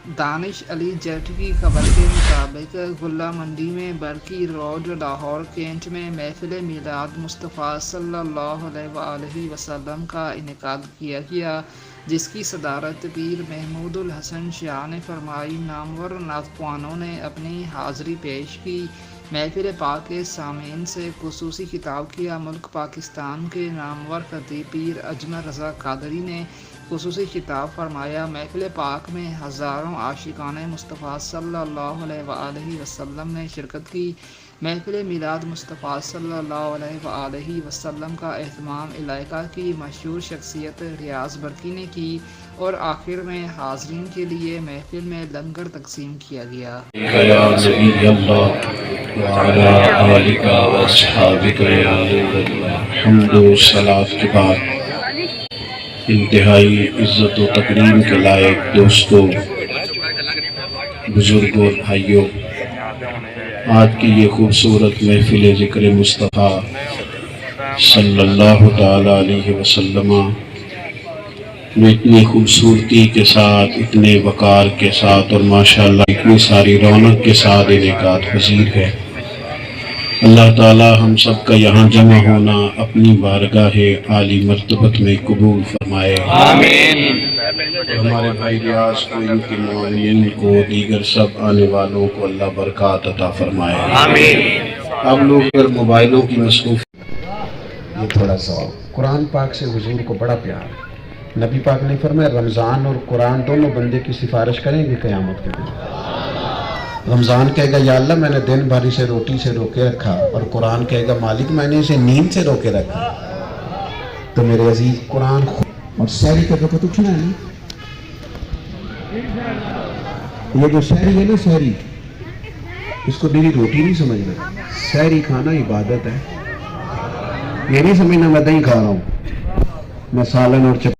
دانش علی جٹ کی خبر کے مطابق گلہ منڈی میں برکی روڈ لاہور کینٹ میں محفل میلاد مصطفیٰ صلی اللہ علیہ وآلہ وسلم کا انعقاد کیا گیا، جس کی صدارت پیر محمود الحسن شاہ نے فرمائی۔ نامور نعتخوانوں نے اپنی حاضری پیش کی۔ محفل پاک کے سامعین سے خصوصی خطاب کیا۔ ملک پاکستان کے نامور خطیب پیر اجمل رضا قادری نے خصوصی خطاب فرمایا۔ محفل پاک میں ہزاروں عاشقان مصطفیٰ صلی اللہ علیہ وآلہ وسلم نے شرکت کی۔ محفل میلاد مصطفیٰ صلی اللہ علیہ وآلہ وسلم کا اہتمام علاقہ کی مشہور شخصیت ریاض برقی نے کی اور آخر میں حاضرین کے لیے محفل میں لنگر تقسیم کیا گیا۔ یا نبی اللہ وعلی آلک و اصحابک یا نور اللہ۔ حمد و صلاۃ کے بعد انتہائی عزت و تکریم کے لائق دوستوں، بزرگوں، بھائیوں، آج کی یہ خوبصورت محفل ذکر مصطفیٰ صلی اللہ تعالی علیہ وسلم میں اتنی خوبصورتی کے ساتھ، اتنے وقار کے ساتھ اور ماشاءاللہ اتنی ساری رونق کے ساتھ انعقاد پذیر ہے۔ اللہ تعالی ہم سب کا یہاں جمع ہونا اپنی بارگاہ عالی مرتبت میں قبول فرمائے، آمین۔ ہمارے بھائی ریاض کو، ان کے معاونین کو، دیگر سب آنے والوں کو اللہ برکات عطا فرمائے، آمین۔ اب لوگ اگر موبائلوں کی مصروف، یہ تھوڑا سا قرآن پاک سے حضور کو بڑا پیار۔ نبی پاک نے فرمایا رمضان اور قرآن دونوں بندے کی سفارش کریں گے قیامت کے دن۔ رمضان کہے گا یا اللہ میں نے دن بھر اسے روٹی سے روکے رکھا، اور قرآن کہے گا مالک میں نے اسے نیند سے روکے رکھا۔ تو میرے عزیز قرآن اور سحری کے وقت اٹھنا ہے، یہ جو سحری ہے نا، سحری اس کو میری روٹی نہیں سمجھنا، سحری کھانا عبادت ہے۔ یہ نہیں سمجھنا میں دہی کھا رہا ہوں، میں سالن اور